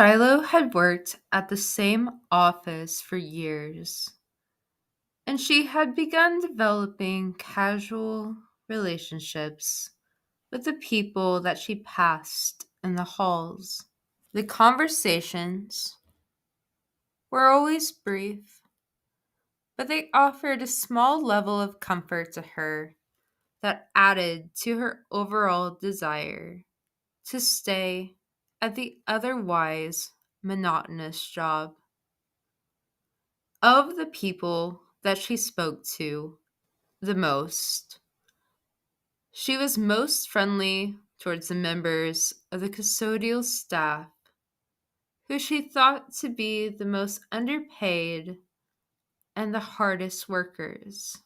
Shiloh had worked at the same office for years, and she had begun developing casual relationships with the people that she passed in the halls. The conversations were always brief, but they offered a small level of comfort to her that added to her overall desire to stay at the otherwise monotonous job. Of the people that she spoke to the most, she was most friendly towards the members of the custodial staff, who she thought to be the most underpaid and the hardest workers.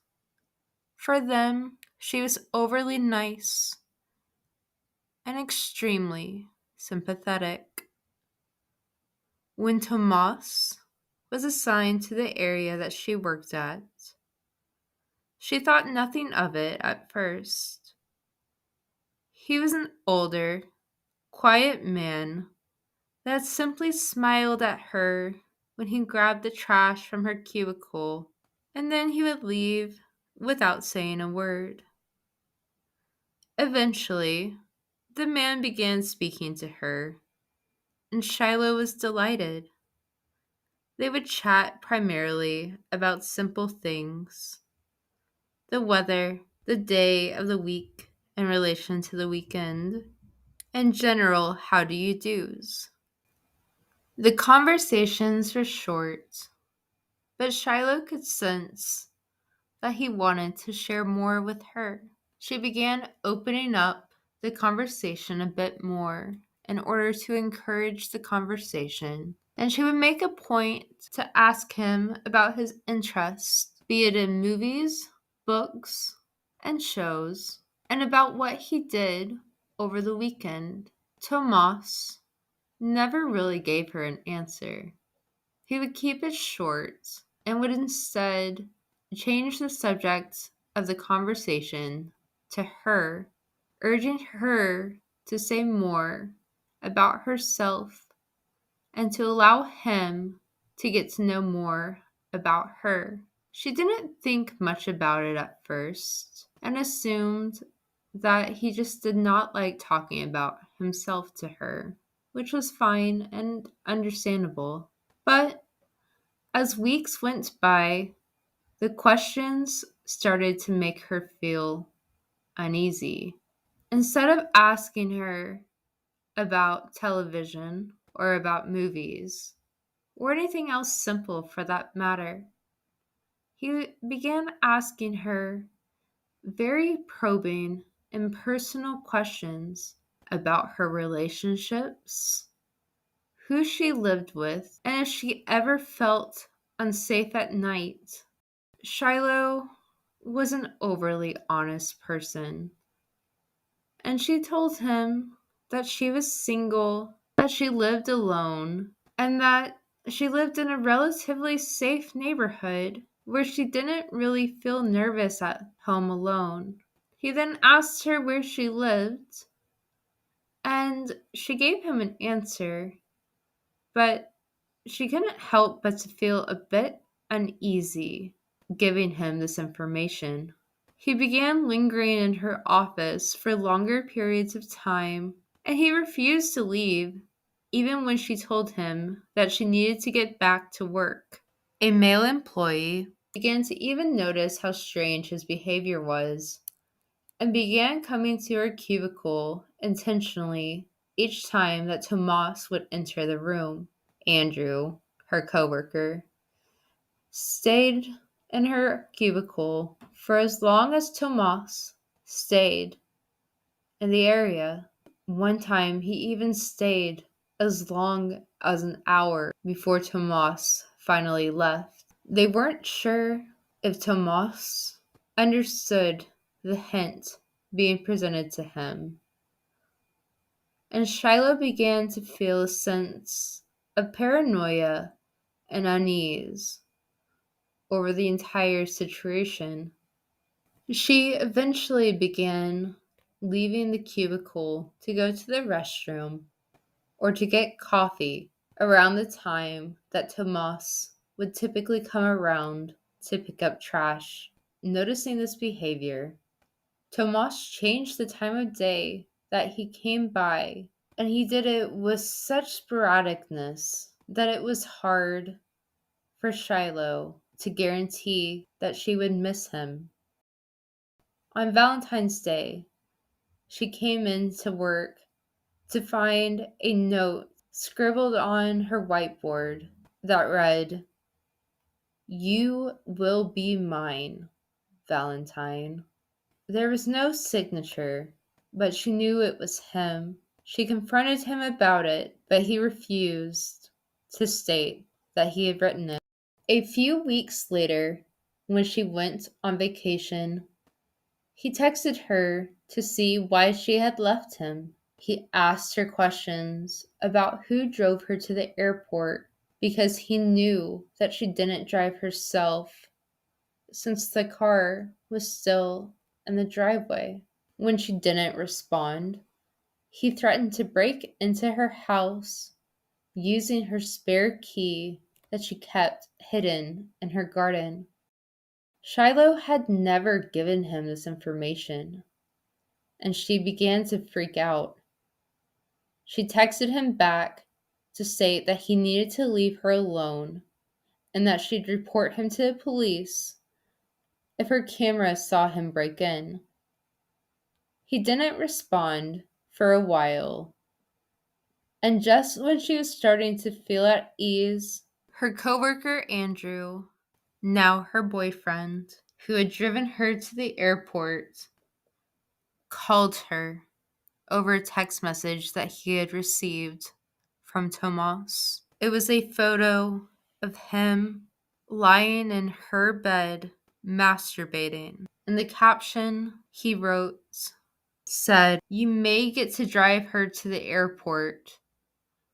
For them, she was overly nice and extremely sympathetic. When Tomas was assigned to the area that she worked at, she thought nothing of it at first. He was an older, quiet man that simply smiled at her when he grabbed the trash from her cubicle, and then he would leave without saying a word. Eventually, the man began speaking to her, and Shiloh was delighted. They would chat primarily about simple things: the weather, the day of the week in relation to the weekend, and general how do you do's. The conversations were short, but Shiloh could sense that he wanted to share more with her. She began opening up the conversation a bit more in order to encourage the conversation, and she would make a point to ask him about his interests, be it in movies, books, and shows, and about what he did over the weekend. Tomas never really gave her an answer. He would keep it short and would instead change the subject of the conversation to her, urging her to say more about herself and to allow him to get to know more about her. She didn't think much about it at first and assumed that he just did not like talking about himself to her, which was fine and understandable. But as weeks went by, the questions started to make her feel uneasy. Instead of asking her about television or about movies, or anything else simple for that matter, he began asking her very probing and personal questions about her relationships, who she lived with, and if she ever felt unsafe at night. Shiloh was an overly honest person, and she told him that she was single, that she lived alone, and that she lived in a relatively safe neighborhood where she didn't really feel nervous at home alone. He then asked her where she lived, and she gave him an answer, but she couldn't help but to feel a bit uneasy giving him this information. He began lingering in her office for longer periods of time, and he refused to leave, even when she told him that she needed to get back to work. A male employee began to even notice how strange his behavior was, and began coming to her cubicle intentionally each time that Tomas would enter the room. Andrew, her coworker, stayed in her cubicle for as long as Tomas stayed in the area. One time he even stayed as long as an hour before Tomas finally left. They weren't sure if Tomas understood the hint being presented to him, and Shiloh began to feel a sense of paranoia and unease over the entire situation. She eventually began leaving the cubicle to go to the restroom or to get coffee around the time that Tomas would typically come around to pick up trash. Noticing this behavior, Tomas changed the time of day that he came by, and he did it with such sporadicness that it was hard for Shiloh to guarantee that she would miss him. On Valentine's Day, she came in to work to find a note scribbled on her whiteboard that read, "You will be mine, Valentine." There was no signature, but she knew it was him. She confronted him about it, but he refused to state that he had written it. A few weeks later, when she went on vacation, he texted her to see why she had left him. He asked her questions about who drove her to the airport because he knew that she didn't drive herself since the car was still in the driveway. When she didn't respond, he threatened to break into her house using her spare key that she kept hidden in her garden. Shiloh had never given him this information, and she began to freak out. She texted him back to state that he needed to leave her alone and that she'd report him to the police if her camera saw him break in. He didn't respond for a while, and just when she was starting to feel at ease, her coworker Andrew, now her boyfriend, who had driven her to the airport, called her over a text message that he had received from Tomas. It was a photo of him lying in her bed masturbating. And the caption he wrote said, "You may get to drive her to the airport,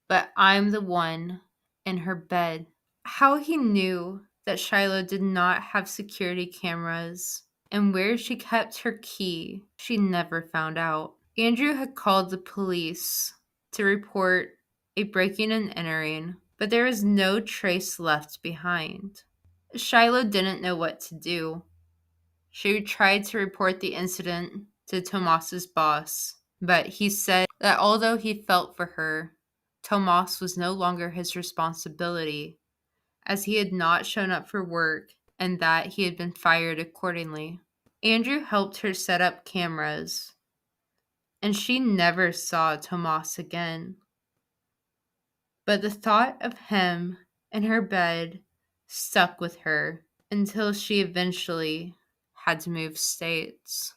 but I'm the one in her bed." How he knew that Shiloh did not have security cameras and where she kept her key, she never found out. Andrew had called the police to report a breaking and entering, but there was no trace left behind. Shiloh didn't know what to do. She tried to report the incident to Tomas's boss, but he said that although he felt for her, Tomas was no longer his responsibility, as he had not shown up for work and that he had been fired accordingly. Andrew helped her set up cameras, and she never saw Tomas again. But the thought of him in her bed stuck with her until she eventually had to move states.